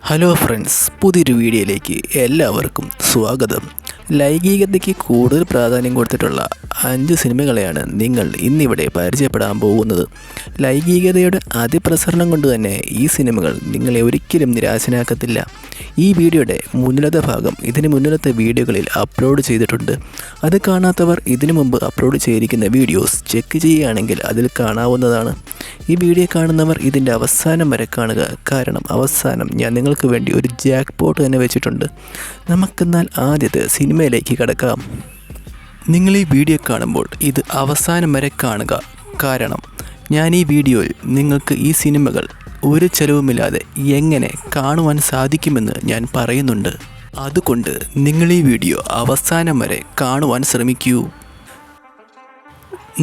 Hello friends, പുതിയൊരു വീഡിയോയിലേക്ക് എല്ലാവർക്കും സ്വാഗതം. ലൈംഗികതയ്ക്ക് കൂടുതൽ പ്രാധാന്യം കൊടുത്തിട്ടുള്ള 5 സിനിമകളെയാണ് നിങ്ങൾ ഇന്നിവിടെ പരിചയപ്പെടാൻ പോകുന്നത്. ലൈംഗികതയുടെ അതിപ്രസരണം കൊണ്ട് തന്നെ ഈ സിനിമകൾ നിങ്ങളെ ഒരിക്കലും നിരാശനാക്കത്തില്ല. ഈ വീഡിയോയുടെ മുന്നിലത്തെ ഭാഗം ഇതിന് മുന്നിലത്തെ വീഡിയോകളിൽ അപ്ലോഡ് ചെയ്തിട്ടുണ്ട്. അത് കാണാത്തവർ ഇതിനു മുമ്പ് അപ്ലോഡ് ചെയ്തിരിക്കുന്ന വീഡിയോസ് ചെക്ക് ചെയ്യുകയാണെങ്കിൽ അതിൽ കാണാവുന്നതാണ്. ഈ വീഡിയോ കാണുന്നവർ ഇതിൻ്റെ അവസാനം വരെ കാണുക, കാരണം അവസാനം ഞാൻ നിങ്ങൾക്ക് വേണ്ടി ഒരു ജാക്ക് പോട്ട് തന്നെ വെച്ചിട്ടുണ്ട്. നമുക്കെന്നാൽ ആദ്യത്തെ സിനിമയിലേക്ക് കടക്കാം. നിങ്ങൾ ഈ വീഡിയോ കാണുമ്പോൾ ഇത് അവസാനം വരെ കാണുക, കാരണം ഞാൻ ഈ വീഡിയോയിൽ നിങ്ങൾക്ക് ഈ സിനിമകൾ ഒരു ചെലവുമില്ലാതെ എങ്ങനെ കാണുവാൻ സാധിക്കുമെന്ന് ഞാൻ പറയുന്നുണ്ട്. അതുകൊണ്ട് നിങ്ങൾ ഈ വീഡിയോ അവസാനം വരെ കാണുവാൻ ശ്രമിക്കൂ.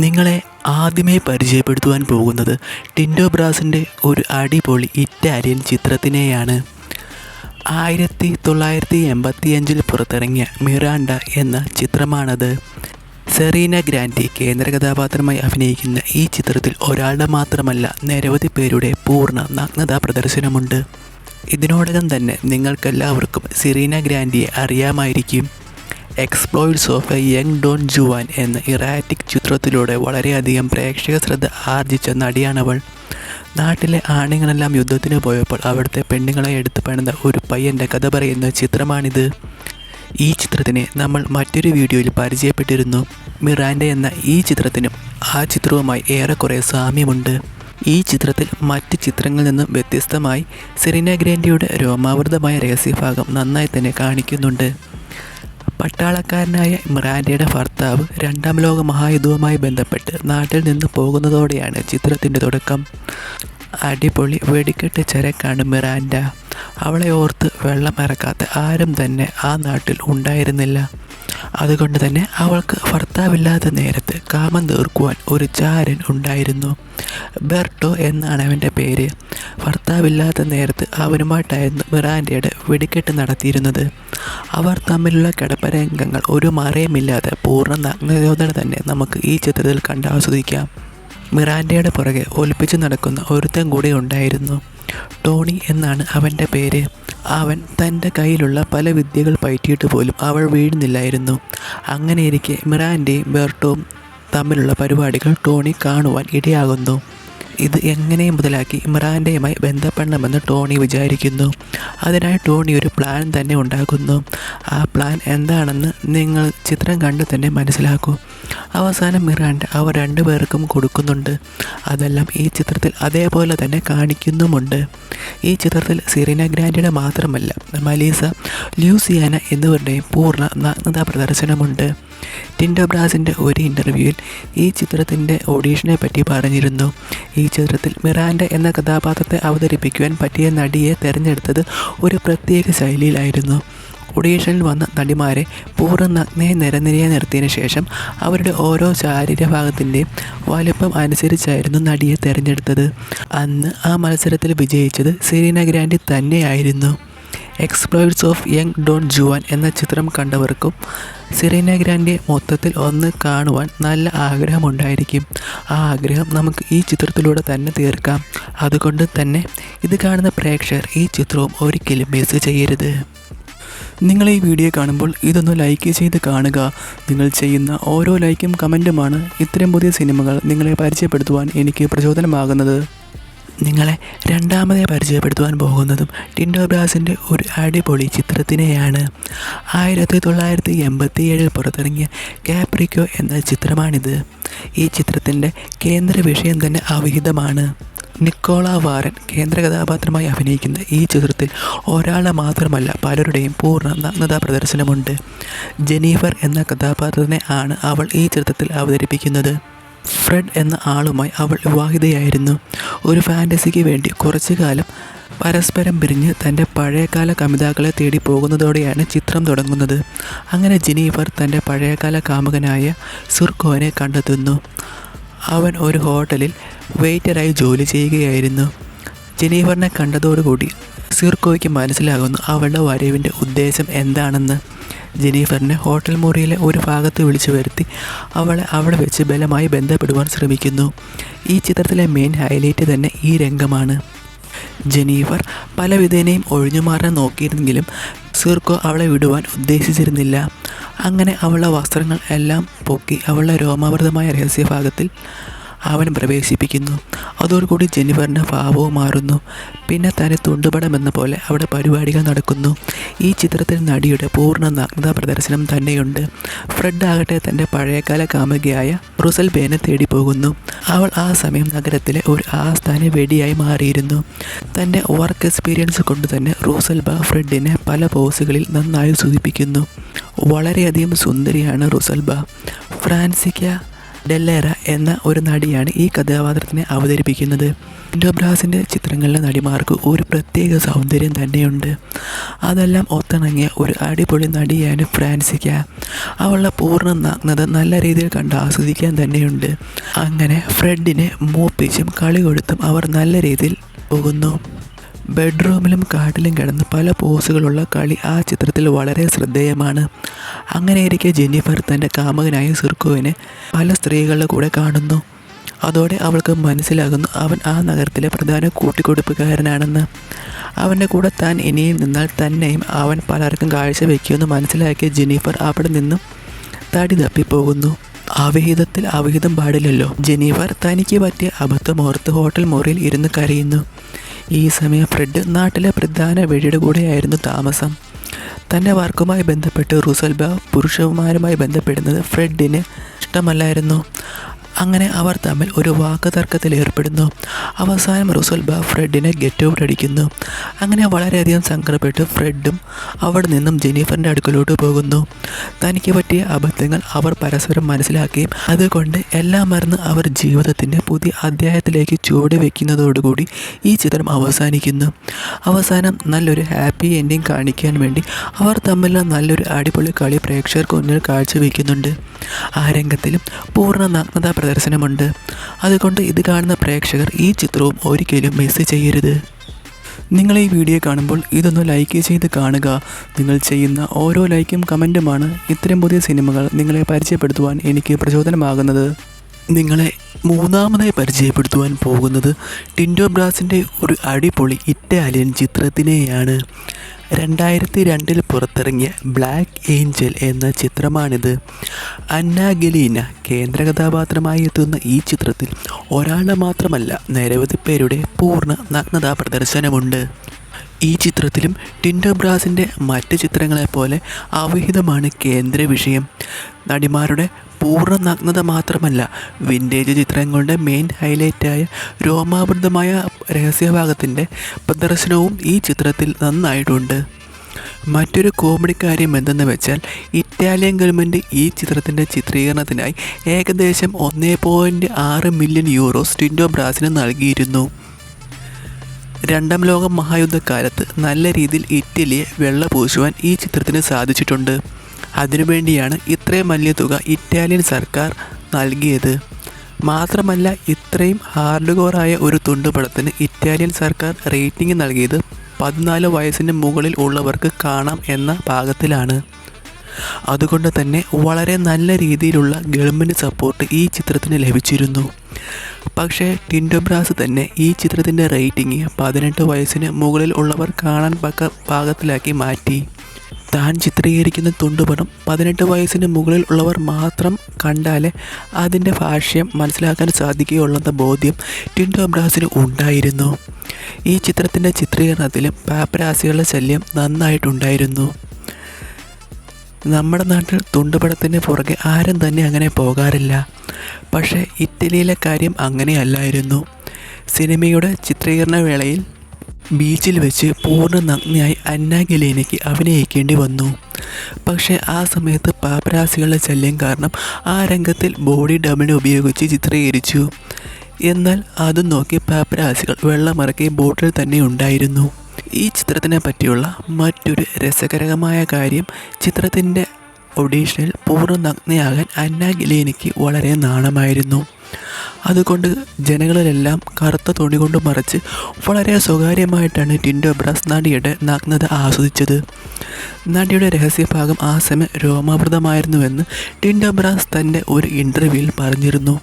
നിങ്ങളെ ആദ്യമേ പരിചയപ്പെടുത്തുവാൻ പോകുന്നത് ടിൻഡോ ബ്രാസിൻ്റെ ഒരു അടിപൊളി ഇറ്റാലിയൻ ചിത്രത്തിനെയാണ്. 1985 പുറത്തിറങ്ങിയ മിറാണ്ട എന്ന ചിത്രമാണത്. സെറീന ഗ്രാൻഡി കേന്ദ്ര കഥാപാത്രമായി അഭിനയിക്കുന്ന ഈ ചിത്രത്തിൽ ഒരാളുടെ മാത്രമല്ല നിരവധി പേരുടെ പൂർണ്ണ നഗ്നതാ പ്രദർശനമുണ്ട്. ഇതിനോടകം തന്നെ നിങ്ങൾക്കെല്ലാവർക്കും സെറീന ഗ്രാൻഡിയെ അറിയാമായിരിക്കും. Exploits of a young Don Juan എന്ന ഇറാറ്റിക് ചിത്രത്തിലൂടെ വളരെയധികം പ്രേക്ഷക ശ്രദ്ധ ആർജിച്ച നടിയാണവൾ. നാട്ടിലെ ആണുങ്ങളെല്ലാം യുദ്ധത്തിന് പോയപ്പോൾ അവിടുത്തെ പെണ്ണുങ്ങളെ എടുത്ത് പണിത ഒരു പയ്യൻ്റെ കഥ പറയുന്ന ചിത്രമാണിത്. ഈ ചിത്രത്തിനെ നമ്മൾ മറ്റൊരു വീഡിയോയിൽ പരിചയപ്പെട്ടിരുന്നു. മിറാൻഡ എന്ന ഈ ചിത്രത്തിനും ആ ചിത്രവുമായി ഏറെക്കുറെ സാമ്യമുണ്ട്. ഈ ചിത്രത്തിൽ മറ്റ് ചിത്രങ്ങളിൽ നിന്നും വ്യത്യസ്തമായി സെറീന ഗ്രാൻഡിയുടെ രോമാവൃതമായ രഹസ്യഭാഗം നന്നായി തന്നെ കാണിക്കുന്നുണ്ട്. പട്ടാളക്കാരനായ മിറാൻഡയുടെ ഭർത്താവ് രണ്ടാം ലോക മഹായുദ്ധവുമായി ബന്ധപ്പെട്ട് നാട്ടിൽ നിന്ന് പോകുന്നതോടെയാണ് ചിത്രത്തിൻ്റെ തുടക്കം. അടിപൊളി വെടിക്കെട്ട് ചരക്കാണ് മിറാൻഡ. അവളെ ഓർത്ത് വെള്ളം ഇറക്കാത്ത ആരും തന്നെ ആ നാട്ടിൽ ഉണ്ടായിരുന്നില്ല. അതുകൊണ്ട് തന്നെ അവൾക്ക് ഭർത്താവില്ലാത്ത നേരത്ത് കാമം തീർക്കുവാൻ ഒരു ചാരൻ ഉണ്ടായിരുന്നു. ബെർട്ടോ എന്നാണ് അവൻ്റെ പേര്. ഭർത്താവില്ലാത്ത നേരത്ത് അവനുമായിട്ടായിരുന്നു മിറാൻഡയുടെ വെടിക്കെട്ട് നടത്തിയിരുന്നത്. അവർ തമ്മിലുള്ള കിടപ്പരംഗങ്ങൾ ഒരു മറയുമില്ലാതെ പൂർണ്ണ നഗ്നതയോടെ തന്നെ നമുക്ക് ഈ ചിത്രത്തിൽ കണ്ടാസ്വദിക്കാം. മിറാൻഡയുടെ പുറകെ ഒലിപ്പിച്ച് നടക്കുന്ന ഒരുത്തൻ കൂടെ ഉണ്ടായിരുന്നു. ടോണി എന്നാണ് അവൻ്റെ പേര്. അവൻ തൻ്റെ കയ്യിലുള്ള പല വിദ്യകൾ പയറ്റിയിട്ട് പോലും അവൾ വീഴുന്നില്ലായിരുന്നു. അങ്ങനെയിരിക്കെ മിറാൻഡയും ബെർട്ടോയും തമ്മിലുള്ള പരിപാടികൾ ടോണി കാണുവാൻ ഇടയാകുന്നു. ഇത് എങ്ങനെയും മുതലാക്കി മിറാൻഡയുമായി ബന്ധപ്പെടണമെന്ന് ടോണി വിചാരിക്കുന്നു. അതിനായി ടോണി ഒരു പ്ലാൻ തന്നെ ഉണ്ടാക്കുന്നു. ആ പ്ലാൻ എന്താണെന്ന് നിങ്ങൾ ചിത്രം കണ്ട് തന്നെ മനസ്സിലാക്കൂ. അവസാനം മിറാൻഡ അവർ രണ്ടുപേർക്കും കൊടുക്കുന്നുണ്ട്. അതെല്ലാം ഈ ചിത്രത്തിൽ അതേപോലെ തന്നെ കാണിക്കുന്നുമുണ്ട്. ഈ ചിത്രത്തിൽ സെറീന ഗ്രാൻഡിയുടെ മാത്രമല്ല മലീസ, ലൂസിയാന എന്നിവരുടെയും പൂർണ്ണ നഗ്നതാ പ്രദർശനമുണ്ട്. ടിൻഡോ ബ്രാസിൻ്റെ ഒരു ഇൻ്റർവ്യൂവിൽ ഈ ചിത്രത്തിൻ്റെ ഓഡീഷനെ പറ്റി പറഞ്ഞിരുന്നു. ഈ ചിത്രത്തിൽ മിറാൻഡ എന്ന കഥാപാത്രത്തെ അവതരിപ്പിക്കുവാൻ പറ്റിയ നടിയെ തിരഞ്ഞെടുത്തത് ഒരു പ്രത്യേക ശൈലിയിലായിരുന്നു. ഓഡീഷനിൽ വന്ന നടിമാരെ പൂർണ്ണ നഗ്നയെ നിരനിരയെ നിർത്തിയതിനു ശേഷം അവരുടെ ഓരോ ശാരീരഭാഗത്തിൻ്റെയും വലുപ്പം അനുസരിച്ചായിരുന്നു നടിയെ തിരഞ്ഞെടുത്തത്. അന്ന് ആ മത്സരത്തിൽ വിജയിച്ചത് സെറീന ഗ്രാൻഡി തന്നെയായിരുന്നു. Exploits of young Don Juan എന്ന ചിത്രം കണ്ടവർക്കും സെറീന ഗ്രാൻഡിയെ മൊത്തത്തിൽ ഒന്ന് കാണുവാൻ നല്ല ആഗ്രഹമുണ്ടായിരിക്കും. ആ ആഗ്രഹം നമുക്ക് ഈ ചിത്രത്തിലൂടെ തന്നെ തീർക്കാം. അതുകൊണ്ട് തന്നെ ഇത് കാണുന്ന പ്രേക്ഷകർ ഈ ചിത്രവും ഒരിക്കലും മിസ് ചെയ്യരുത്. നിങ്ങൾ ഈ വീഡിയോ കാണുമ്പോൾ ഇതൊന്ന് ലൈക്ക് ചെയ്ത് കാണുക. നിങ്ങൾ ചെയ്യുന്ന ഓരോ ലൈക്കും കമൻറ്റുമാണ് ഇത്തരം പുതിയ സിനിമകൾ നിങ്ങളെ പരിചയപ്പെടുത്തുവാൻ എനിക്ക് പ്രചോദനമാകുന്നത്. നിങ്ങളെ രണ്ടാമതായി പരിചയപ്പെടുത്തുവാൻ പോകുന്നതും ടിൻഡോ ബ്രാസിൻ്റെ ഒരു അടിപൊളി ചിത്രത്തിനെയാണ്. 1987 പുറത്തിറങ്ങിയ കാപ്രിക്കോ എന്ന ചിത്രമാണിത്. ഈ ചിത്രത്തിൻ്റെ കേന്ദ്ര വിഷയം തന്നെ അവിഹിതമാണ്. നിക്കോള വാരൻ കേന്ദ്ര കഥാപാത്രമായി അഭിനയിക്കുന്ന ഈ ചിത്രത്തിൽ ഒരാളെ മാത്രമല്ല പലരുടെയും പൂർണ്ണ നഗ്നതാ പ്രദർശനമുണ്ട്. ജെന്നിഫർ എന്ന കഥാപാത്രത്തിനെ ആണ് അവൾ ഈ ചിത്രത്തിൽ അവതരിപ്പിക്കുന്നത്. ഫ്രെഡ് എന്ന ആളുമായി അവൾ വിവാഹിതയായിരുന്നു. ഒരു ഫാൻറ്റസിക്ക് വേണ്ടി കുറച്ചു കാലം പരസ്പരം പിരിഞ്ഞ് തൻ്റെ പഴയകാല കമിതാക്കളെ തേടി പോകുന്നതോടെയാണ് ചിത്രം തുടങ്ങുന്നത്. അങ്ങനെ ജെന്നിഫർ തൻ്റെ പഴയകാല കാമുകനായ സുർക്കോനെ കണ്ടെത്തുന്നു. അവൻ ഒരു ഹോട്ടലിൽ വെയിറ്ററായി ജോലി ചെയ്യുകയായിരുന്നു. ജെന്നിഫറിനെ കണ്ടതോടുകൂടി സിർക്കോയ്ക്ക് മനസ്സിലാകുന്നു അവളുടെ വരവിൻ്റെ ഉദ്ദേശം എന്താണെന്ന്. ജെന്നിഫറിനെ ഹോട്ടൽ മുറിയിലെ ഒരു ഭാഗത്ത് വിളിച്ചു വരുത്തി അവളെ അവിടെ വെച്ച് ബലമായി ബന്ധപ്പെടുവാൻ ശ്രമിക്കുന്നു. ഈ ചിത്രത്തിലെ മെയിൻ ഹൈലൈറ്റ് തന്നെ ഈ രംഗമാണ്. ജെന്നിഫർ പല വിധേനയും ഒഴിഞ്ഞുമാറാൻ നോക്കിയിരുന്നെങ്കിലും സിർക്കോ അവളെ വിടുവാൻ ഉദ്ദേശിച്ചിരുന്നില്ല. അങ്ങനെ അവളുടെ വസ്ത്രങ്ങൾ എല്ലാം പൊക്കി അവളുടെ രോമാവൃതമായ രഹസ്യഭാഗത്തിൽ അവൻ പ്രവേശിപ്പിക്കുന്നു. അതോടുകൂടി ജെന്നിഫറിൻ്റെ ഭാവവും മാറുന്നു. പിന്നെ തന്നെ തുണ്ടുപടമെന്ന പോലെ അവിടെ പരിപാടികൾ നടക്കുന്നു. ഈ ചിത്രത്തിൽ നടിയുടെ പൂർണ്ണ നഗ്നതാ പ്രദർശനം തന്നെയുണ്ട്. ഫ്രെഡ് ആകട്ടെ തൻ്റെ പഴയകാല കാമുകിയായ റുസൽബേനെ തേടി പോകുന്നു. അവൾ ആ സമയം നഗരത്തിലെ ഒരു ആസ്ഥാന വെടിയായി മാറിയിരുന്നു. തൻ്റെ വർക്ക് എക്സ്പീരിയൻസ് കൊണ്ട് തന്നെ റുസൽബ ഫ്രെഡിനെ പല പോസുകളിൽ നന്നായി സൂചിപ്പിക്കുന്നു. വളരെയധികം സുന്ദരിയാണ് റുസൽബ. ഫ്രാൻസിക്ക ഡെല്ലേറ എന്ന ഒരു നടിയാണ് ഈ കഥാപാത്രത്തിനെ അവതരിപ്പിക്കുന്നത്. ടിൻറ്റോ ചിത്രങ്ങളിലെ നടിമാർക്ക് ഒരു പ്രത്യേക സൗന്ദര്യം തന്നെയുണ്ട്. അതെല്ലാം ഒത്തിണങ്ങിയ ഒരു അടിപൊളി നടിയാണ് ഫ്രാൻസിക്ക. അവളുടെ പൂർണ്ണ നഗ്നത നല്ല രീതിയിൽ കണ്ട് ആസ്വദിക്കാൻ തന്നെയുണ്ട്. അങ്ങനെ ഫ്രെഡിനെ മൂപ്പിച്ചും കളി കൊടുത്തും അവർ നല്ല രീതിയിൽ പോകുന്നു. ബെഡ്റൂമിലും കാട്ടിലും കിടന്ന് പല പോസുകളുള്ള കളി ആ ചിത്രത്തിൽ വളരെ ശ്രദ്ധേയമാണ്. അങ്ങനെയിരിക്കെ ജെന്നിഫർ തൻ്റെ കാമുകനായ സിർക്കോവിനെ പല സ്ത്രീകളുടെ കൂടെ കാണുന്നു. അതോടെ അവൾക്ക് മനസ്സിലാകുന്നു അവൻ ആ നഗരത്തിലെ പ്രധാന കൂട്ടിക്കൊടുപ്പുകാരനാണെന്ന്. അവൻ്റെ കൂടെ താൻ ഇനിയും നിന്നാൽ തന്നെയും അവൻ പലർക്കും കാഴ്ച വയ്ക്കുമെന്ന് മനസ്സിലാക്കിയ ജെന്നിഫർ അവിടെ നിന്നും തടി തപ്പിപ്പോകുന്നു. അവിഹിതത്തിൽ അവിഹിതം പാടില്ലല്ലോ. ജെന്നിഫർ തനിക്ക് പറ്റിയ അബദ്ധമോർത്ത് ഹോട്ടൽ മുറിയിൽ ഇരുന്ന് കരയുന്നു. ഈ സമയം ഫ്രെഡ് നാട്ടിലെ പ്രധാന വെടിയുടെ കൂടെയായിരുന്നു താമസം. തൻ്റെ വർക്കുമായി ബന്ധപ്പെട്ട് റുസൽബ പുരുഷന്മാരുമായി ബന്ധപ്പെടുന്നത് ഫ്രെഡിന് ഇഷ്ടമല്ലായിരുന്നു. അങ്ങനെ അവർ തമ്മിൽ ഒരു വാക്ക് തർക്കത്തിൽ ഏർപ്പെടുന്നു. അവസാനം റുസൽബ ഫ്രെഡിനെ ഗെറ്റ് ഔട്ട് അടിക്കുന്നു. അങ്ങനെ വളരെയധികം സങ്കടപ്പെട്ട് ഫ്രെഡും അവിടെ നിന്നും ജെന്നിഫറിൻ്റെ അടുക്കലോട്ട് പോകുന്നു. തനിക്ക് പറ്റിയ അബദ്ധങ്ങൾ അവർ പരസ്പരം മനസ്സിലാക്കുകയും അതുകൊണ്ട് എല്ലാം മറന്ന് അവർ ജീവിതത്തിൻ്റെ പുതിയ അധ്യായത്തിലേക്ക് ചുവട് വയ്ക്കുന്നതോടുകൂടി ഈ ചിത്രം അവസാനിക്കുന്നു. അവസാനം നല്ലൊരു ഹാപ്പി എൻഡിങ് കാണിക്കാൻ വേണ്ടി അവർ തമ്മിലുള്ള നല്ലൊരു അടിപൊളി കളി പ്രേക്ഷകർക്ക് മുന്നിൽ കാഴ്ചവെക്കുന്നുണ്ട്. ആ രംഗത്തിലും പൂർണ്ണ നഗ്നതാ പ്രദർശനമുണ്ട്. അതുകൊണ്ട് ഇത് കാണുന്ന പ്രേക്ഷകർ ഈ ചിത്രവും ഒരിക്കലും മിസ് ചെയ്യരുത്. നിങ്ങൾ ഈ വീഡിയോ കാണുമ്പോൾ ഇതൊന്ന് ലൈക്ക് ചെയ്ത് കാണുക. നിങ്ങൾ ചെയ്യുന്ന ഓരോ ലൈക്കും കമൻറ്റുമാണ് ഇത്തരം പുതിയ സിനിമകൾ നിങ്ങളെ പരിചയപ്പെടുത്തുവാൻ എനിക്ക് പ്രചോദനമാകുന്നത്. നിങ്ങളെ മൂന്നാമതായി പരിചയപ്പെടുത്തുവാൻ പോകുന്നത് ടിൻറ്റോ ബ്രാസിൻ്റെ ഒരു അടിപൊളി ഇറ്റാലിയൻ ചിത്രത്തിനെയാണ്. 2002 പുറത്തിറങ്ങിയ ബ്ലാക്ക് ഏഞ്ചൽ എന്ന ചിത്രമാണിത്. അന്ന ഗലീന കേന്ദ്ര കഥാപാത്രമായി എത്തുന്ന ഈ ചിത്രത്തിൽ ഒരാളുടെ മാത്രമല്ല നിരവധി പേരുടെ പൂർണ്ണ നഗ്നതാ പ്രദർശനമുണ്ട്. ഈ ചിത്രത്തിലും ടിൻറ്റോ ബ്രാസിൻ്റെ മറ്റ് ചിത്രങ്ങളെപ്പോലെ അവിഹിതമാണ് കേന്ദ്ര വിഷയം. നടിമാരുടെ പൂർണ്ണ നഗ്നത മാത്രമല്ല, വിൻറ്റേജ് ചിത്രങ്ങളുടെ മെയിൻ ഹൈലൈറ്റായ രോമാവൃതമായ രഹസ്യഭാഗത്തിൻ്റെ പ്രദർശനവും ഈ ചിത്രത്തിൽ നന്നായിട്ടുണ്ട്. മറ്റൊരു കോമഡി കാര്യം എന്തെന്ന് വെച്ചാൽ ഇറ്റാലിയൻ ഗവൺമെൻറ് ഈ ചിത്രത്തിൻ്റെ ചിത്രീകരണത്തിനായി ഏകദേശം 1.6 മില്യൺ യൂറോസ് ടിൻറ്റോ ബ്രാസിന് നൽകിയിരുന്നു. രണ്ടാം ലോക മഹായുദ്ധകാലത്ത് നല്ല രീതിയിൽ ഇറ്റലിയെ വെള്ളപൂശുവാൻ ഈ ചിത്രത്തിന് സാധിച്ചിട്ടുണ്ട്. അതിനുവേണ്ടിയാണ് ഇത്രയും വലിയ തുക ഇറ്റാലിയൻ സർക്കാർ നൽകിയത്. മാത്രമല്ല ഇത്രയും ഹാർഡ് കോറായ ഒരു തുണ്ടുപടത്തിന് ഇറ്റാലിയൻ സർക്കാർ റേറ്റിംഗ് നൽകിയത് 14 വയസ്സിന് മുകളിൽ ഉള്ളവർക്ക് കാണാം എന്ന പാകത്തിലാണ്. അതുകൊണ്ട് തന്നെ വളരെ നല്ല രീതിയിലുള്ള ഗവൺമെൻറ് സപ്പോർട്ട് ഈ ചിത്രത്തിന് ലഭിച്ചിരുന്നു. പക്ഷേ ടിൻറ്റോ ബ്രാസ് തന്നെ ഈ ചിത്രത്തിൻ്റെ റേറ്റിംഗ് 18 വയസ്സിന് മുകളിൽ ഉള്ളവർ കാണാൻ പാകത്തിലാക്കി മാറ്റി. താൻ ചിത്രീകരിക്കുന്ന തുണ്ടുപടം 18 വയസ്സിന് മുകളിൽ ഉള്ളവർ മാത്രം കണ്ടാലേ അതിൻ്റെ ഭാഷ്യം മനസ്സിലാക്കാൻ സാധിക്കുകയുള്ളെന്ന ബോധ്യം ടിൻറ്റോ ബ്രാസിന് ഉണ്ടായിരുന്നു. ഈ ചിത്രത്തിൻ്റെ ചിത്രീകരണത്തിലും പാപ്പരാസികളുടെ ശല്യം നന്നായിട്ടുണ്ടായിരുന്നു. നമ്മുടെ നാട്ടിൽ തുണ്ടുപടത്തിന് പുറകെ ആരും തന്നെ അങ്ങനെ പോകാറില്ല. പക്ഷേ ഇറ്റലിയിലെ കാര്യം അങ്ങനെയല്ലായിരുന്നു. സിനിമയുടെ ചിത്രീകരണ വേളയിൽ ബീച്ചിൽ വെച്ച് പൂർണ്ണ നഗ്നയായി അന്ന ഗലീനയ്ക്ക് അഭിനയിക്കേണ്ടി വന്നു. പക്ഷേ ആ സമയത്ത് പാപ്പരാസികളുടെ ശല്യം കാരണം ആ രംഗത്തിൽ ബോഡി ഡബിനെ ഉപയോഗിച്ച് ചിത്രീകരിച്ചു. എന്നാൽ അതും നോക്കി പാപ്പരാസികൾ വെള്ളമിറക്കി ബോട്ടിൽ തന്നെ ഉണ്ടായിരുന്നു. ഈ ചിത്രത്തിനെ പറ്റിയുള്ള മറ്റൊരു രസകരമായ കാര്യം, ചിത്രത്തിൻ്റെ ഓഡീഷനിൽ പൂർണ്ണ നഗ്നയാകാൻ അന്ന ഗലീനയ്ക്ക് വളരെ നാണമായിരുന്നു. അതുകൊണ്ട് ജനങ്ങളിലെല്ലാം കറുത്ത തുണി കൊണ്ട് മറച്ച് വളരെ സ്വകാര്യമായിട്ടാണ് ടിൻറ്റോ ബ്രാസ് നടിയുടെ നഗ്നത ആസ്വദിച്ചത്. നടിയുടെ രഹസ്യഭാഗം ആ സമയം രോമാവൃതമായിരുന്നുവെന്ന് ടിൻറ്റോ ബ്രാസ് തൻ്റെ ഒരു ഇൻ്റർവ്യൂവിൽ പറഞ്ഞിരുന്നു.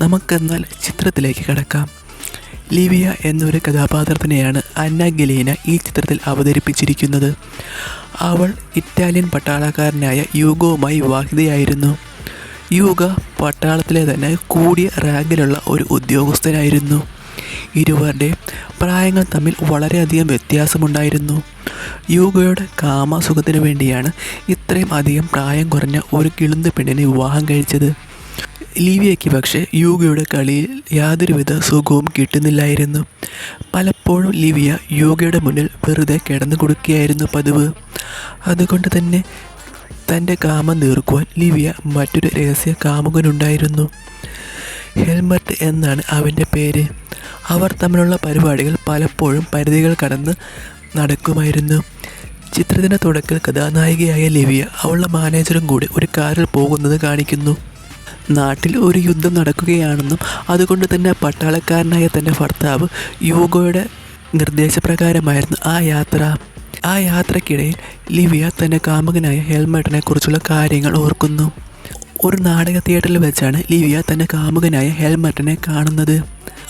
നമുക്കെന്നാൽ ചിത്രത്തിലേക്ക് കടക്കാം. ലിവിയ എന്നൊരു കഥാപാത്രത്തിനെയാണ് അന്ന ഗലീന ഈ ചിത്രത്തിൽ അവതരിപ്പിച്ചിരിക്കുന്നത്. അവൾ ഇറ്റാലിയൻ പട്ടാളക്കാരനായ യൂഗോവുമായി വിവാഹിതയായിരുന്നു. യൂഗ പട്ടാളത്തിലെ തന്നെ കൂടിയ റാങ്കിലുള്ള ഒരു ഉദ്യോഗസ്ഥനായിരുന്നു. ഇരുവരുടെയും പ്രായങ്ങൾ തമ്മിൽ വളരെയധികം വ്യത്യാസമുണ്ടായിരുന്നു. യൂഗയുടെ കാമസുഖത്തിനു വേണ്ടിയാണ് ഇത്രയും അധികം പ്രായം കുറഞ്ഞ ഒരു കിളുന്ത് പെണ്ണിനെ വിവാഹം കഴിച്ചത്. ലിവിയയ്ക്ക് പക്ഷേ യൂഗയുടെ കളിയിൽ യാതൊരുവിധ സുഖവും കിട്ടുന്നില്ലായിരുന്നു. പലപ്പോഴും ലിവിയ യൂഗയുടെ മുന്നിൽ വെറുതെ കിടന്നു കൊടുക്കുകയായിരുന്നു പതിവ്. അതുകൊണ്ട് തന്നെ തൻ്റെ കാമം തീർക്കുവാൻ ലിവിയ മറ്റൊരു രഹസ്യ കാമുകനുണ്ടായിരുന്നു. ഹെൽമറ്റ് എന്നാണ് അവൻ്റെ പേര്. അവർ തമ്മിലുള്ള പരിപാടികൾ പലപ്പോഴും പരിധികൾ കടന്ന് നടക്കുമായിരുന്നു. ചിത്രത്തിൻ്റെ തുടക്കത്തിൽ കഥാനായികയായ ലിവിയ അവളുടെ മാനേജറും കൂടി ഒരു കാറിൽ പോകുന്നത് കാണിക്കുന്നു. നാട്ടിൽ ഒരു യുദ്ധം നടക്കുകയാണെന്നും അതുകൊണ്ട് തന്നെ പട്ടാളക്കാരനായ തൻ്റെ ഭർത്താവ് യൂഗോയുടെ നിർദ്ദേശപ്രകാരമായിരുന്നു ആ യാത്രക്കിടയിൽ ലിവിയ തൻ്റെ കാമുകനായ ഹെൽമറ്റിനെ കുറിച്ചുള്ള കാര്യങ്ങൾ ഓർക്കുന്നു. ഒരു നാടക തിയേറ്ററിൽ വെച്ചാണ് ലിവിയ തൻ്റെ കാമുകനായ ഹെൽമറ്റിനെ കാണുന്നത്.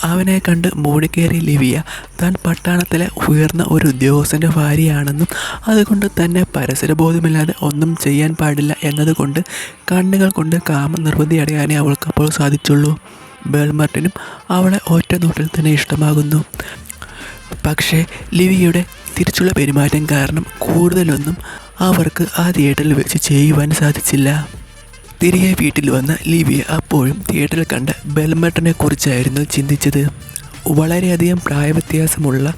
അവനെ കണ്ട് മൂടിക്കേറിയ ലിവിയ താൻ പട്ടാളത്തിലെ ഉയർന്ന ഒരു ഉദ്യോഗസ്ഥൻ്റെ ഭാര്യയാണെന്നും അതുകൊണ്ട് തന്നെ പരസ്പരബോധമില്ലാതെ ഒന്നും ചെയ്യാൻ പാടില്ല എന്നതുകൊണ്ട് കണ്ണുകൾ കൊണ്ട് കാമനിർവൃതി അടയാനേ അവൾക്കപ്പോൾ സാധിച്ചുള്ളൂ. ഹെൽമറ്റിനും അവളെ ഒറ്റ നോട്ടിൽ തന്നെ ഇഷ്ടമാകുന്നു. പക്ഷേ ലിവിയുടെ തിരിച്ചുള്ള പെരുമാറ്റം കാരണം കൂടുതലൊന്നും അവർക്ക് ആ തിയേറ്ററിൽ വെച്ച് ചെയ്യുവാൻ സാധിച്ചില്ല. തിരികെ വീട്ടിൽ വന്ന ലിവിയ അപ്പോഴും തിയേറ്ററിൽ കണ്ട ഹെൽമറ്റിനെ കുറിച്ചായിരുന്നു ചിന്തിച്ചത്. വളരെയധികം പ്രായവ്യത്യാസമുള്ള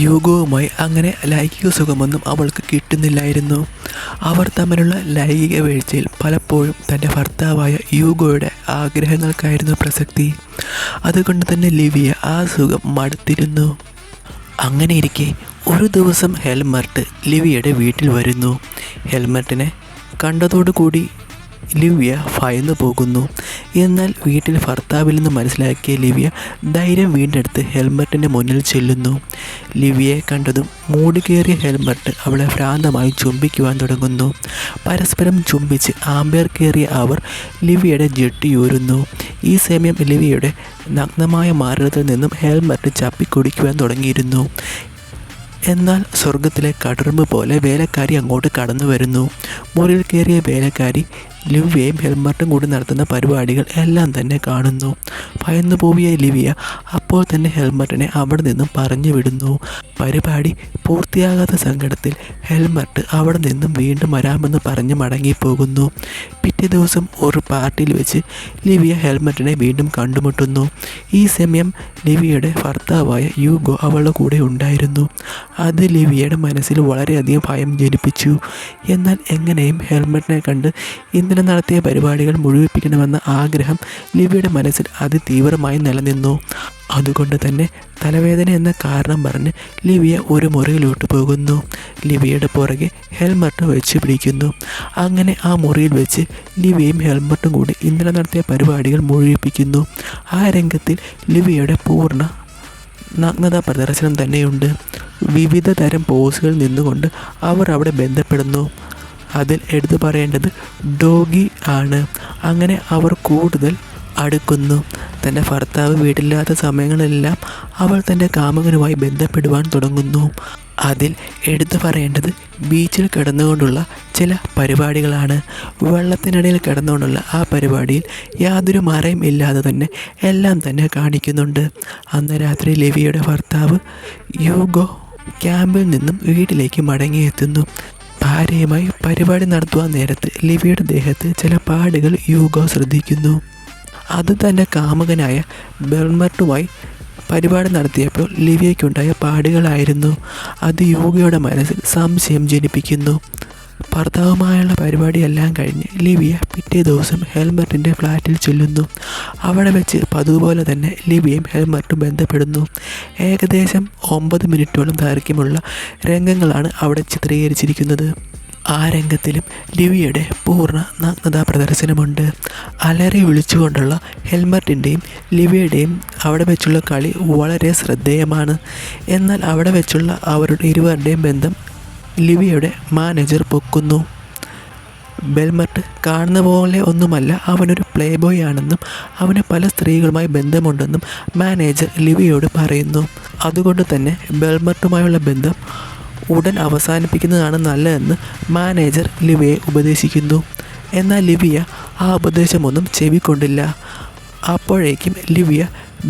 യൂഗോവുമായി അങ്ങനെ ലൈംഗിക സുഖമൊന്നും അവൾക്ക് കിട്ടുന്നില്ലായിരുന്നു. അവർ തമ്മിലുള്ള ലൈംഗിക വീഴ്ചയിൽ പലപ്പോഴും തൻ്റെ ഭർത്താവായ യൂഗോയുടെ ആഗ്രഹങ്ങൾക്കായിരുന്നു പ്രസക്തി. അതുകൊണ്ട് തന്നെ ലിവിയ ആ സുഖം മടുത്തിരുന്നു. അങ്ങനെയിരിക്കെ ഒരു ദിവസം ഹെൽമറ്റ് ലിവിയയുടെ വീട്ടിൽ വരുന്നു. ഹെൽമറ്റിനെ കണ്ടതോടുകൂടി ലിവിയ ഭയന്നു പോകുന്നു. എന്നാൽ വീട്ടിൽ ഭർത്താവിൽ നിന്ന് മനസ്സിലാക്കിയ ലിവിയ ധൈര്യം വീണ്ടെടുത്ത് ഹെൽമറ്റിൻ്റെ മുന്നിൽ ചെല്ലുന്നു. ലിവിയയെ കണ്ടതും മൂടിക്കേറിയ ഹെൽമറ്റ് അവളെ ഭ്രാന്തമായി ചുംബിക്കുവാൻ തുടങ്ങുന്നു. പരസ്പരം ചുംബിച്ച് ആമ്പേർ കയറിയ അവർ ലിവിയയുടെ ജെട്ടിയൂരുന്നു. ഈ സമയം ലിവിയയുടെ നഗ്നമായ മാറിടത്തിൽ നിന്നും ഹെൽമറ്റ് ചപ്പിക്കുടിക്കുവാൻ തുടങ്ങിയിരുന്നു. എന്നാൽ സ്വർഗത്തിലെ കടറുമ്പ് പോലെ വേലക്കാരി അങ്ങോട്ട് കടന്നു വരുന്നു. മുറിയിൽ കയറിയ വേലക്കാരി ലിവിയയും ഹെൽമറ്റും കൂടി നടത്തുന്ന പരിപാടികൾ എല്ലാം തന്നെ കാണുന്നു. ഭയന്നു പോവിയ ലിവിയ അപ്പോൾ തന്നെ ഹെൽമറ്റിനെ അവിടെ നിന്നും പറഞ്ഞു വിടുന്നു. പരിപാടി പൂർത്തിയാകാത്ത സങ്കടത്തിൽ ഹെൽമറ്റ് അവിടെ നിന്നും വീണ്ടും വരാമെന്ന് പറഞ്ഞ് മടങ്ങിപ്പോകുന്നു. പിറ്റേ ദിവസം ഒരു പാർട്ടിയിൽ വെച്ച് ലിവിയ ഹെൽമറ്റിനെ വീണ്ടും കണ്ടുമുട്ടുന്നു. ഈ സമയം ലിവിയയുടെ ഭർത്താവായ യൂഗോ അവളുടെ കൂടെ ഉണ്ടായിരുന്നു. അത് ലിവിയയുടെ മനസ്സിൽ വളരെയധികം ഭയം ജനിപ്പിച്ചു. എന്നാൽ എങ്ങനെയും ഹെൽമറ്റിനെ കണ്ട് ഇന്നലെ നടത്തിയ പരിപാടികൾ മുഴുവിപ്പിക്കണമെന്ന ആഗ്രഹം ലിവിയുടെ മനസ്സിൽ അതിതീവ്രമായി നിലനിന്നു. അതുകൊണ്ട് തന്നെ തലവേദന എന്ന കാരണം പറഞ്ഞ് ലിവിയ ഒരു മുറിയിലോട്ട് പോകുന്നു. ലിവിയയുടെ പുറകെ ഹെൽമറ്റ് വെച്ച് പിടിക്കുന്നു. അങ്ങനെ ആ മുറിയിൽ വെച്ച് ലിവിയയും ഹെൽമറ്റും കൂടി ഇന്നലെ നടത്തിയ പരിപാടികൾ മുഴുവിപ്പിക്കുന്നു. ആ രംഗത്തിൽ ലിവിയയുടെ പൂർണ്ണ നഗ്നതാ പ്രദർശനം തന്നെയുണ്ട്. വിവിധ തരം പോസുകൾ നിന്നുകൊണ്ട് അവർ അവിടെ ബന്ധപ്പെടുന്നു. അതിൽ എടുത്തു പറയേണ്ടത് ഡോഗി ആണ്. അങ്ങനെ അവർ കൂടുതൽ അടുക്കുന്നു. തൻ്റെ ഭർത്താവ് വീട്ടിലില്ലാത്ത സമയങ്ങളെല്ലാം അവൾ തൻ്റെ കാമുകനുമായി ബന്ധപ്പെടുവാൻ തുടങ്ങുന്നു. അതിൽ എടുത്തു പറയേണ്ടത് ബീച്ചിൽ കിടന്നുകൊണ്ടുള്ള ചില പരിപാടികളാണ്. വെള്ളത്തിനിടയിൽ കിടന്നുകൊണ്ടുള്ള ആ പരിപാടിയിൽ യാതൊരു മറയും ഇല്ലാതെ തന്നെ എല്ലാം തന്നെ കാണിക്കുന്നുണ്ട്. അന്ന് രാത്രി ലിവിയുടെ ഭർത്താവ് യൂഗോ ക്യാമ്പിൽ നിന്നും വീട്ടിലേക്ക് മടങ്ങിയെത്തുന്നു. ഭാര്യയുമായി പരിപാടി നടത്തുവാൻ നേരത്ത് ലിവിയുടെ ദേഹത്ത് ചില പാടുകൾ യൂഗോ ശ്രദ്ധിക്കുന്നു. അത് തൻ്റെ കാമുകനായ ഹെൽമറ്റുമായി പരിപാടി നടത്തിയപ്പോൾ ലിവിയയ്ക്കുണ്ടായ പാടുകളായിരുന്നു. അത് യൂഗോയുടെ മനസ്സിൽ സംശയം ജനിപ്പിക്കുന്നു. ഭർത്താവുമായുള്ള പരിപാടിയെല്ലാം കഴിഞ്ഞ് ലിവിയ പിറ്റേ ദിവസം ഹെൽമറ്റിൻ്റെ ഫ്ലാറ്റിൽ ചെല്ലുന്നു. അവിടെ വെച്ച് പതുപോലെ തന്നെ ലിവിയയും ഹെൽമറ്റും ബന്ധപ്പെടുന്നു. ഏകദേശം 9 മിനിറ്റോളം ദൈർഘ്യമുള്ള രംഗങ്ങളാണ് അവിടെ ചിത്രീകരിച്ചിരിക്കുന്നത്. ആ രംഗത്തിലും ലിവിയയുടെ പൂർണ്ണ നഗ്നതാ പ്രദർശനമുണ്ട്. അലറി വിളിച്ചുകൊണ്ടുള്ള ഹെൽമറ്റിൻ്റെയും ലിവിയുടെയും അവിടെ വെച്ചുള്ള കളി വളരെ ശ്രദ്ധേയമാണ്. എന്നാൽ അവിടെ വെച്ചുള്ള അവരുടെ ഇരുവരുടെയും ബന്ധം ലിവിയയുടെ മാനേജർ പൊക്കുന്നു. ബെൽമർട്ട് കാണുന്ന പോലെ ഒന്നുമല്ല അവനൊരു പ്ലേ ബോയ് ആണെന്നും അവന് പല സ്ത്രീകളുമായി ബന്ധമുണ്ടെന്നും മാനേജർ ലിവിയോട് പറയുന്നു. അതുകൊണ്ട് തന്നെ ബെൽമർട്ടുമായുള്ള ബന്ധം ഉടൻ അവസാനിപ്പിക്കുന്നതാണ് നല്ലതെന്ന് മാനേജർ ലിവിയെ ഉപദേശിക്കുന്നു. എന്നാൽ ലിവിയ ആ ഉപദേശമൊന്നും ചെവിക്കൊണ്ടില്ല. അപ്പോഴേക്കും ലിവിയ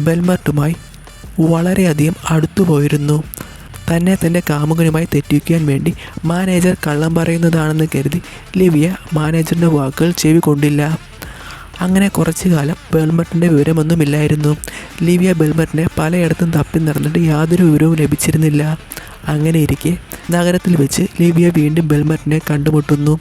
ബെൽമർട്ടുമായി വളരെയധികം അടുത്തുപോയിരുന്നു. തന്നെ തൻ്റെ കാമുകനുമായി തെറ്റിക്കാൻ വേണ്ടി മാനേജർ കള്ളം പറയുന്നതാണെന്ന് കരുതി ലിവിയ മാനേജറിൻ്റെ വാക്കുകൾ ചെവിക്കൊണ്ടില്ല. അങ്ങനെ കുറച്ചു കാലം ബെൽമർട്ടിൻ്റെ വിവരമൊന്നുമില്ലായിരുന്നു. ലിവിയ ബെൽമർട്ടിനെ പലയിടത്തും തപ്പി നടന്നിട്ട് യാതൊരു വിവരവും ലഭിച്ചിരുന്നില്ല. അങ്ങനെ ഇരിക്കെ നഗരത്തിൽ വെച്ച് ലിവിയ വീണ്ടും ബെൽമർട്ടിനെ കണ്ടുമുട്ടുന്നു.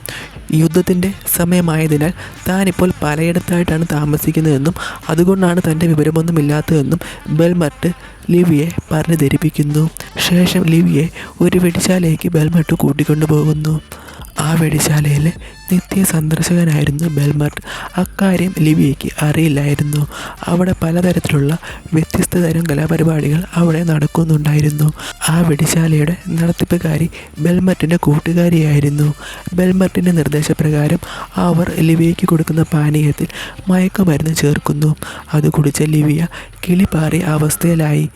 യുദ്ധത്തിൻ്റെ സമയമായതിനാൽ താനിപ്പോൾ പലയിടത്തായിട്ടാണ് താമസിക്കുന്നതെന്നും അതുകൊണ്ടാണ് തൻ്റെ വിവരമൊന്നുമില്ലാത്തതെന്നും ബെൽമർട്ട് ലിവിയെ പറഞ്ഞു ധരിപ്പിക്കുന്നു. ശേഷം ലിവിയെ ഒരു വെടിശാലയ്ക്ക് ബെൽമർട്ട് കൂട്ടിക്കൊണ്ടു പോകുന്നു. ആ വെടിശാലയിലെ നിത്യ സന്ദർശകനായിരുന്നു ബെൽമർട്ട്. അക്കാര്യം ലിവിയയ്ക്ക് അറിയില്ലായിരുന്നു. അവിടെ പലതരത്തിലുള്ള വ്യത്യസ്ത തരം കലാപരിപാടികൾ അവിടെ നടക്കുന്നുണ്ടായിരുന്നു. ആ വെടിശാലയുടെ നടത്തിപ്പുകാരി ബെൽമർട്ടിൻ്റെ കൂട്ടുകാരിയായിരുന്നു. ബെൽമർട്ടിൻ്റെ നിർദ്ദേശപ്രകാരം അവർ ലിവിയയ്ക്ക് കൊടുക്കുന്ന പാനീയത്തിൽ മയക്കുമരുന്ന് ചേർക്കുന്നു. അത് കുടിച്ച ലിവിയ കിളിപാറിയ അവസ്ഥയിലായി.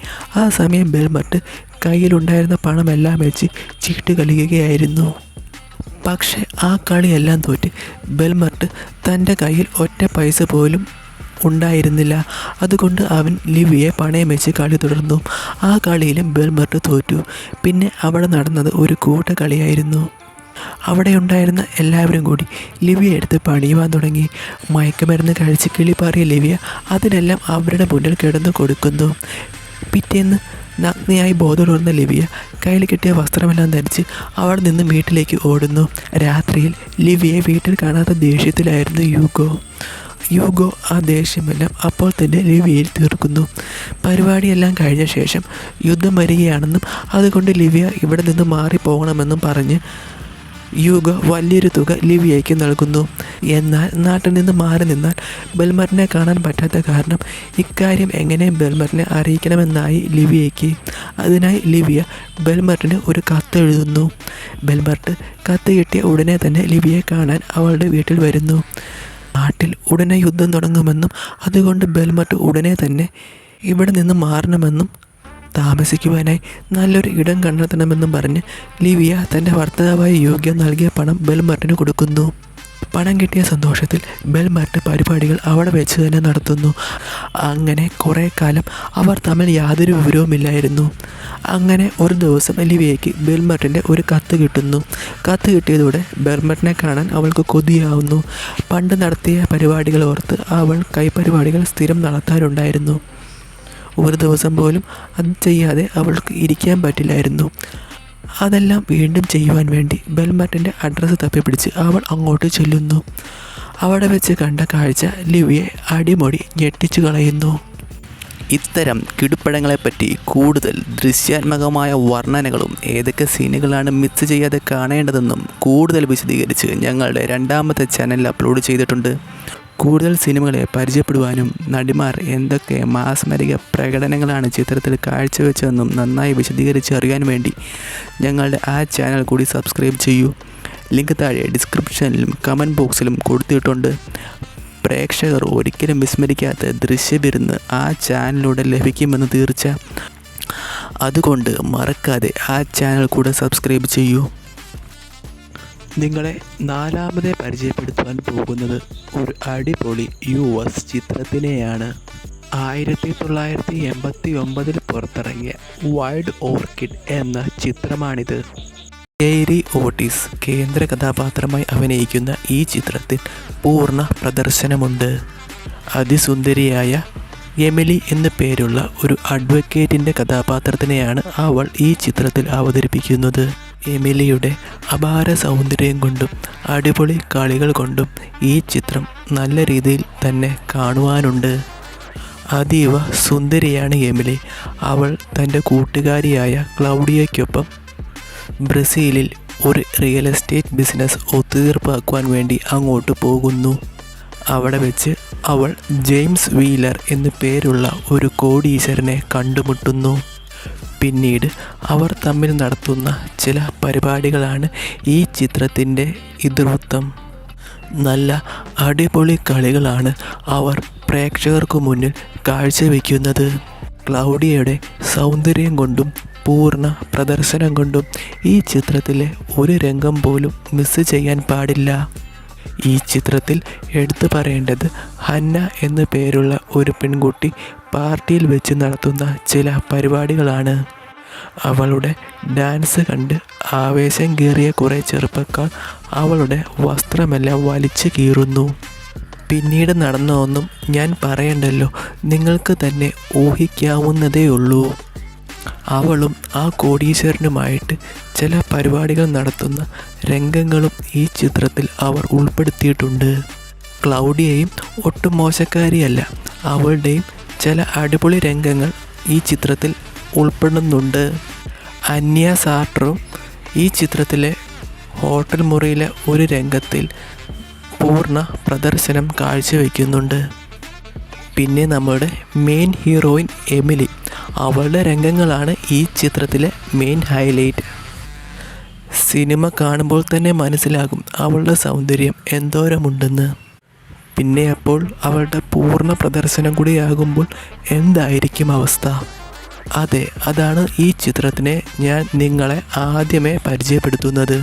ആ സമയം ബെൽമർട്ട് കയ്യിലുണ്ടായിരുന്ന പണമെല്ലാം വെച്ച് ചീട്ട് കളിക്കുകയായിരുന്നു. പക്ഷെ ആ കളിയെല്ലാം തോറ്റ് ബെൽമർട്ട് തൻ്റെ കയ്യിൽ ഒറ്റ പൈസ പോലും ഉണ്ടായിരുന്നില്ല. അതുകൊണ്ട് അവൻ ലിവിയെ പണയം വെച്ച് കളി തുടർന്നു. ആ കളിയിലും ബെൽമർട്ട് തോറ്റു. പിന്നെ അവിടെ നടന്നത് ഒരു കൂട്ടക്കളിയായിരുന്നു. അവിടെ ഉണ്ടായിരുന്ന എല്ലാവരും കൂടി ലിവിയെ എടുത്ത് പണിയുവാൻ തുടങ്ങി. മയക്കുമരുന്ന് കഴിച്ച് കിളിപ്പാറിയ ലിവിയ അതിനെല്ലാം അവരുടെ മുന്നിൽ കിടന്നു കൊടുക്കുന്നു. പിറ്റേന്ന് നഗ്നയായി ബോധമുണർന്ന ലിവിയ കയ്യിൽ കിട്ടിയ വസ്ത്രമെല്ലാം ധരിച്ച് അവിടെ നിന്ന് വീട്ടിലേക്ക് ഓടുന്നു. രാത്രിയിൽ ലിവിയെ വീട്ടിൽ കാണാത്ത ദേഷ്യത്തിലായിരുന്നു യൂഗോ ആ ദേഷ്യമെല്ലാം അപ്പോൾ തന്നെ ലിവിയയിൽ തീർക്കുന്നു. പരിപാടിയെല്ലാം കഴിഞ്ഞ ശേഷം യുദ്ധം വരികയാണെന്നും അതുകൊണ്ട് ലിവിയ ഇവിടെ നിന്ന് മാറിപ്പോകണമെന്നും പറഞ്ഞ് യൂഗോ വലിയൊരു തുക ലിവിയയ്ക്ക് നൽകുന്നു. എന്നാൽ നാട്ടിൽ നിന്ന് മാറി നിന്നാൽ ബെൽമർട്ടിനെ കാണാൻ പറ്റാത്ത കാരണം ഇക്കാര്യം എങ്ങനെ ബെൽമർട്ടിനെ അറിയിക്കണമെന്നായി ലിവിയയ്ക്ക്. അതിനായി ലിവിയ ബെൽമർട്ടിന് ഒരു കത്ത് എഴുതുന്നു. ബെൽമർട്ട് കത്ത് കിട്ടിയ ഉടനെ തന്നെ ലിവിയെ കാണാൻ അവളുടെ വീട്ടിൽ വരുന്നു. നാട്ടിൽ ഉടനെ യുദ്ധം തുടങ്ങുമെന്നും അതുകൊണ്ട് ബെൽമർട്ട് ഉടനെ തന്നെ ഇവിടെ നിന്ന് മാറണമെന്നും താമസിക്കുവാനായി നല്ലൊരു ഇടം കണ്ടെത്തണമെന്നും പറഞ്ഞ് ലിവിയ തൻ്റെ ഭർത്താവായ യൂഗോ നൽകിയ പണം ബെൽമർട്ടിന് കൊടുക്കുന്നു. പണം കിട്ടിയ സന്തോഷത്തിൽ ബെൽമർട്ട് പരിപാടികൾ അവിടെ വെച്ച് തന്നെ നടത്തുന്നു. അങ്ങനെ കുറേ കാലം അവർ തമ്മിൽ യാതൊരു വിവരവുമില്ലായിരുന്നു. അങ്ങനെ ഒരു ദിവസം ലിവിയയ്ക്ക് ബെൽമർട്ടിൻ്റെ ഒരു കത്ത് കിട്ടുന്നു. കത്ത് കിട്ടിയതോടെ ബെൽമർട്ടിനെ കാണാൻ അവൾക്ക് കൊതിയാവുന്നു. പണ്ട് നടത്തിയ പരിപാടികൾ ഓർത്ത് അവൾ കൈപ്പരിപാടികൾ സ്ഥിരം നടത്താറുണ്ടായിരുന്നു. ഒരു ദിവസം പോലും അത് ചെയ്യാതെ അവൾക്ക് ഇരിക്കാൻ പറ്റില്ലായിരുന്നു. അതെല്ലാം വീണ്ടും ചെയ്യുവാൻ വേണ്ടി ബെൽമർട്ടിൻ്റെ അഡ്രസ്സ് തപ്പിപ്പിടിച്ച് അവൾ അങ്ങോട്ട് ചെല്ലുന്നു. അവിടെ വെച്ച് കണ്ട കാഴ്ച ലിവിയെ അടിമുടി ഞെട്ടിച്ചു കളയുന്നു. ഇത്തരം കിടുപ്പടങ്ങളെപ്പറ്റി കൂടുതൽ ദൃശ്യാത്മകമായ വർണ്ണനകളും ഏതൊക്കെ സീനുകളാണ് മിസ് ചെയ്യാതെ കാണേണ്ടതെന്നും കൂടുതൽ വിശദീകരിച്ച് ഞങ്ങളുടെ രണ്ടാമത്തെ ചാനലിൽ അപ്ലോഡ് ചെയ്തിട്ടുണ്ട്. കൂടുതൽ സിനിമകളെ പരിചയപ്പെടുവാനും നടിമാർ എന്തൊക്കെ മാസ്മരിക പ്രകടനങ്ങളാണ് ചിത്രത്തിൽ കാഴ്ചവെച്ചതെന്നും നന്നായി വിശദീകരിച്ച് അറിയാൻ വേണ്ടി ഞങ്ങളുടെ ആ ചാനൽ കൂടി സബ്സ്ക്രൈബ് ചെയ്യൂ. ലിങ്ക് താഴെ ഡിസ്ക്രിപ്ഷനിലും കമൻറ്റ് ബോക്സിലും കൊടുത്തിട്ടുണ്ട്. പ്രേക്ഷകർ ഒരിക്കലും വിസ്മരിക്കാത്ത ദൃശ്യവിരുന്ന് ആ ചാനലിലൂടെ ലഭിക്കുമെന്ന് തീർച്ച. അതുകൊണ്ട് മറക്കാതെ ആ ചാനൽ കൂടെ സബ്സ്ക്രൈബ് ചെയ്യൂ. നിങ്ങളെ നാലാമതെ പരിചയപ്പെടുത്തുവാൻ പോകുന്നത് ഒരു അടിപൊളി US ചിത്രത്തിനെയാണ്. 1989 പുറത്തിറങ്ങിയ വൈൽഡ് ഓർക്കിഡ് എന്ന ചിത്രമാണിത്. ഗെയ്രി ഓട്ടിസ് കേന്ദ്ര കഥാപാത്രമായി അഭിനയിക്കുന്ന ഈ ചിത്രത്തിൽ പൂർണ്ണ പ്രദർശനമുണ്ട്. അതിസുന്ദരിയായ എമിലി എന്നു പേരുള്ള ഒരു അഡ്വക്കേറ്റിൻ്റെ കഥാപാത്രത്തിനെയാണ് അവൾ ഈ ചിത്രത്തിൽ അവതരിപ്പിക്കുന്നത്. എമിലിയുടെ അപാര സൗന്ദര്യം കൊണ്ടും അടിപൊളി കളികൾ കൊണ്ടും ഈ ചിത്രം നല്ല രീതിയിൽ തന്നെ കാണുവാനുണ്ട്. അതീവ സുന്ദരിയാണ് എമിലി. അവൾ തൻ്റെ കൂട്ടുകാരിയായ ക്ലൗഡിയയ്ക്കൊപ്പം ബ്രസീലിൽ ഒരു റിയൽ എസ്റ്റേറ്റ് ബിസിനസ് ഒത്തുതീർപ്പാക്കുവാൻ വേണ്ടി അങ്ങോട്ട് പോകുന്നു. അവിടെ വെച്ച് അവൾ ജെയിംസ് വീലർ എന്നു പേരുള്ള ഒരു കോടീശ്വരനെ കണ്ടുമുട്ടുന്നു. പിന്നീട് അവർ തമ്മിൽ നടത്തുന്ന ചില പരിപാടികളാണ് ഈ ചിത്രത്തിൻ്റെ ഇതിവൃത്തം. നല്ല അടിപൊളി കളികളാണ് അവർ പ്രേക്ഷകർക്ക് മുന്നിൽ കാഴ്ചവെക്കുന്നത്. ക്ലൗഡിയയുടെ സൗന്ദര്യം കൊണ്ടും പൂർണ്ണ പ്രദർശനം കൊണ്ടും ഈ ചിത്രത്തിലെ ഒരു രംഗം പോലും മിസ് ചെയ്യാൻ പാടില്ല. ഈ ചിത്രത്തിൽ എടുത്തു പറയേണ്ടത് ഹന്ന എന്നു പേരുള്ള ഒരു പെൺകുട്ടി പാർട്ടിയിൽ വെച്ച് നടത്തുന്ന ചില പരിപാടികളാണ്. അവളുടെ ഡാൻസ് കണ്ട് ആവേശം കയറിയ കുറേ ചെറുപ്പക്കാർ അവളുടെ വസ്ത്രമെല്ലാം വലിച്ചു കീറുന്നു. പിന്നീട് നടന്ന ഒന്നും ഞാൻ പറയണ്ടല്ലോ, നിങ്ങൾക്ക് തന്നെ ഊഹിക്കാവുന്നതേയുള്ളൂ. അവളും ആ കോടീശ്വരനുമായിട്ട് ചില പരിപാടികൾ നടത്തുന്ന രംഗങ്ങളും ഈ ചിത്രത്തിൽ അവർ ഉൾപ്പെടുത്തിയിട്ടുണ്ട്. ക്ലൗഡിയയും ഒട്ടും മോശക്കാരിയല്ല. അവളുടെയും ചില അടിപൊളി രംഗങ്ങൾ ഈ ചിത്രത്തിൽ ഉൾപ്പെടുന്നുണ്ട്. അന്യ സാർട്ടറും ഈ ചിത്രത്തിലെ ഹോട്ടൽ മുറിയിലെ ഒരു രംഗത്തിൽ പൂർണ്ണ പ്രദർശനം കാഴ്ചവെക്കുന്നുണ്ട്. പിന്നെ നമ്മുടെ മെയിൻ ഹീറോയിൻ എമിലി, അവളുടെ രംഗങ്ങളാണ് ഈ ചിത്രത്തിലെ മെയിൻ ഹൈലൈറ്റ്. സിനിമ കാണുമ്പോൾ തന്നെ മനസ്സിലാകും അവളുടെ സൗന്ദര്യം എന്തോരമുണ്ടെന്ന്. പിന്നെ അപ്പോൾ അവളുടെ പൂർണ്ണ പ്രദർശനം കൂടിയാകുമ്പോൾ എന്തായിരിക്കും അവസ്ഥ? അതെ, അതാണ് ഈ ചിത്രത്തിനെ ഞാൻ നിങ്ങളെ ആദ്യമേ പരിചയപ്പെടുത്തുന്നത്.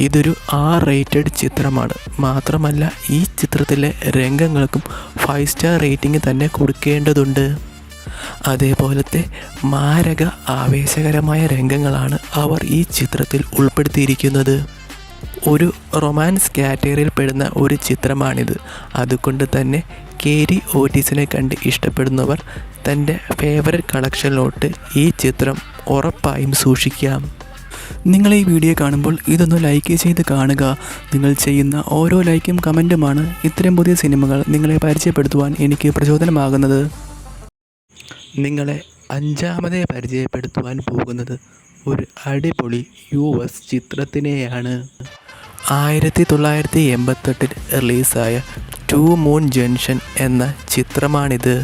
ഇതൊരു R-rated ചിത്രമാണ്. മാത്രമല്ല ഈ ചിത്രത്തിലെ രംഗങ്ങൾക്കും 5 സ്റ്റാർ റേറ്റിംഗ് തന്നെ കൊടുക്കേണ്ടതുണ്ട്. അതേപോലത്തെ മാരക ആവേശകരമായ രംഗങ്ങളാണ് അവർ ഈ ചിത്രത്തിൽ ഉൾപ്പെടുത്തിയിരിക്കുന്നത്. ഒരു റൊമാൻസ് കാറ്റഗറിയിൽ പെടുന്ന ഒരു ചിത്രമാണിത്. അതുകൊണ്ട് തന്നെ കേരി ഓട്ടീസിനെ കണ്ട് ഇഷ്ടപ്പെടുന്നവർ തൻ്റെ ഫേവറേറ്റ് കളക്ഷനിലോട്ട് ഈ ചിത്രം ഉറപ്പായും സൂക്ഷിക്കാം. നിങ്ങൾ ഈ വീഡിയോ കാണുമ്പോൾ ഇതൊന്ന് ലൈക്ക് ചെയ്ത് കാണുക. നിങ്ങൾ ചെയ്യുന്ന ഓരോ ലൈക്കും കമൻറ്റുമാണ് ഇത്തരം പുതിയ സിനിമകൾ നിങ്ങളെ പരിചയപ്പെടുത്തുവാൻ എനിക്ക് പ്രചോദനമാകുന്നത്. നിങ്ങളെ അഞ്ചാമതേ പരിചയപ്പെടുത്തുവാൻ പോകുന്നത് ഒരു അടിപൊളി US ചിത്രത്തിനെയാണ്. 1988 റിലീസായ ടു മൂൺ ജംഗ്ഷൻ എന്ന ചിത്രമാണിത്.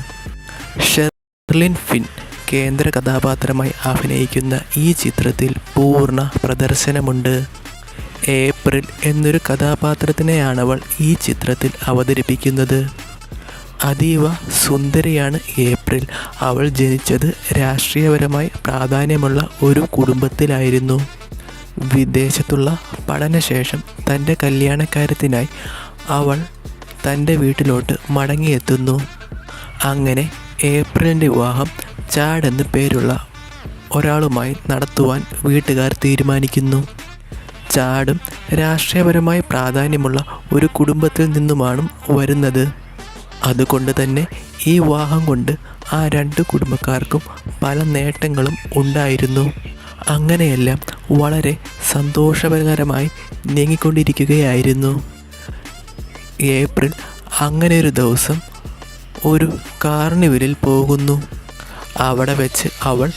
ഷെർലിൻ ഫിൻ കേന്ദ്ര കഥാപാത്രമായി അഭിനയിക്കുന്ന ഈ ചിത്രത്തിൽ പൂർണ്ണ പ്രദർശനമുണ്ട്. ഏപ്രിൽ എന്നൊരു കഥാപാത്രത്തിനെയാണവൾ ഈ ചിത്രത്തിൽ അവതരിപ്പിക്കുന്നത്. അതീവ സുന്ദരിയാണ് ഏപ്രിൽ. അവൾ ജനിച്ചത് രാഷ്ട്രീയപരമായി പ്രാധാന്യമുള്ള ഒരു കുടുംബത്തിലായിരുന്നു. വിദേശത്തുള്ള പഠനശേഷം തൻ്റെ കല്യാണക്കാര്യത്തിനായി അവൾ തൻ്റെ വീട്ടിലോട്ട് മടങ്ങിയെത്തുന്നു. അങ്ങനെ ഏപ്രിലിൻ്റെ വിവാഹം ചാഡ് എന്നു പേരുള്ള ഒരാളുമായി നടത്തുവാൻ വീട്ടുകാർ തീരുമാനിക്കുന്നു. ചാഡും രാഷ്ട്രീയപരമായി പ്രാധാന്യമുള്ള ഒരു കുടുംബത്തിൽ നിന്നുമാണ് വരുന്നത്. അതുകൊണ്ട് തന്നെ ഈ വിവാഹം കൊണ്ട് ആ 2 കുടുംബക്കാർക്കും പല നേട്ടങ്ങളും ഉണ്ടായിരുന്നു. അങ്ങനെയെല്ലാം വളരെ സന്തോഷകരമായി നീങ്ങിക്കൊണ്ടിരിക്കുകയായിരുന്നു. ഏപ്രിൽ അങ്ങനെ ഒരു ദിവസം ഒരു കാർണിവലിൽ പോകുന്നു. അവിടെ വെച്ച് അവൾ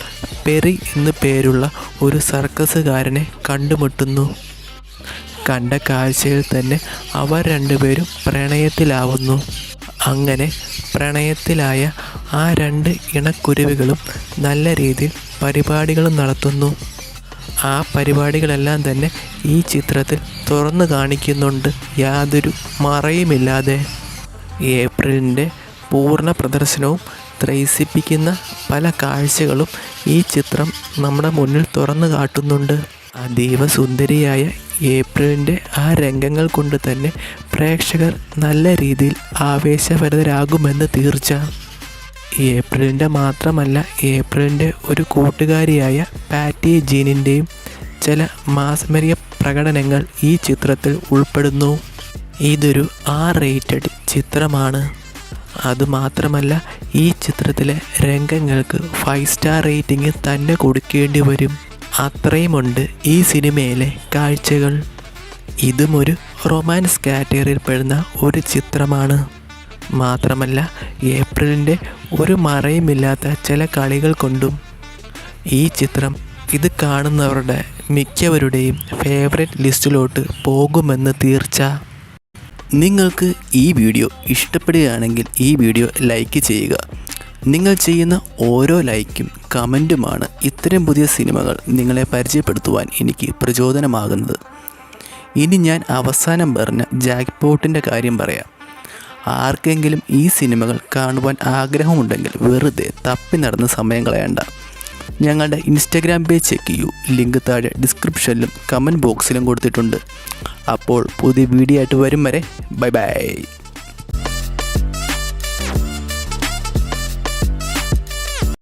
പെറി എന്നു പേരുള്ള ഒരു സർക്കസുകാരനെ കണ്ടുമുട്ടുന്നു. കണ്ട കാഴ്ചയിൽ തന്നെ അവർ 2 പേരും പ്രണയത്തിലാവുന്നു. അങ്ങനെ പ്രണയത്തിലായ ആ 2 ഇണക്കുരുവികളും നല്ല രീതിയിൽ പരിപാടികളും നടത്തുന്നു. ആ പരിപാടികളെല്ലാം തന്നെ ഈ ചിത്രത്തിൽ തുറന്നു കാണിക്കുന്നുണ്ട്, യാതൊരു മറയുമില്ലാതെ. ഏപ്രിലിൻ്റെ പൂർണ്ണ പ്രദർശനവും ത്രസിപ്പിക്കുന്ന പല കാഴ്ചകളും ഈ ചിത്രം നമ്മുടെ മുന്നിൽ തുറന്നു കാട്ടുന്നുണ്ട്. അതീവ സുന്ദരിയായ ഏപ്രിലിൻ്റെ ആ രംഗങ്ങൾ കൊണ്ട് തന്നെ പ്രേക്ഷകർ നല്ല രീതിയിൽ ആവേശഭരിതരാകുമെന്ന് തീർച്ച. ഏപ്രിലിൻ്റെ മാത്രമല്ല, ഏപ്രിലിൻ്റെ ഒരു കൂട്ടുകാരിയായ പാറ്റി ജീനിൻ്റെയും ചില മാസ്മരിക പ്രകടനങ്ങൾ ഈ ചിത്രത്തിൽ ഉൾപ്പെടുന്നു. ഇതൊരു R-rated ചിത്രമാണ്. അതുമാത്രമല്ല, ഈ ചിത്രത്തിലെ രംഗങ്ങൾക്ക് 5 സ്റ്റാർ റേറ്റിംഗ് തന്നെ കൊടുക്കേണ്ടി വരും. അത്രയുമുണ്ട് ഈ സിനിമയിലെ കാഴ്ചകൾ. ഇതും ഒരു റൊമാൻസ് കാറ്റഗറിയിൽ പെടുന്ന ഒരു ചിത്രമാണ്. മാത്രമല്ല, ഏപ്രിലിൻ്റെ ഒരു മറയുമില്ലാത്ത ചില കളികൾ കൊണ്ടും ഈ ചിത്രം ഇത് കാണുന്നവരുടെ മിക്കവരുടെയും ഫേവറേറ്റ് ലിസ്റ്റിലോട്ട് പോകുമെന്ന് തീർച്ച. നിങ്ങൾക്ക് ഈ വീഡിയോ ഇഷ്ടപ്പെടുകയാണെങ്കിൽ ഈ വീഡിയോ ലൈക്ക് ചെയ്യുക. നിങ്ങൾ ചെയ്യുന്ന ഓരോ ലൈക്കും കമൻറ്റുമാണ് ഇത്തരം പുതിയ സിനിമകൾ നിങ്ങളെ പരിചയപ്പെടുത്തുവാൻ എനിക്ക് പ്രചോദനമാകുന്നത്. ഇനി ഞാൻ അവസാനം പറഞ്ഞ ജാക്ക്പോട്ടിൻ്റെ കാര്യം പറയാം. ആർക്കെങ്കിലും ഈ സിനിമകൾ കാണുവാൻ ആഗ്രഹമുണ്ടെങ്കിൽ വെറുതെ തപ്പി നടന്ന് സമയം കളയണ്ട. ഞങ്ങളുടെ ഇൻസ്റ്റാഗ്രാം പേജ് ചെക്ക് ചെയ്യൂ. ലിങ്ക് താഴെ ഡിസ്ക്രിപ്ഷനിലും കമൻറ്റ് ബോക്സിലും കൊടുത്തിട്ടുണ്ട്. അപ്പോൾ പുതിയ വീഡിയോ ആയിട്ട് വരും വരെ ബൈ ബൈ.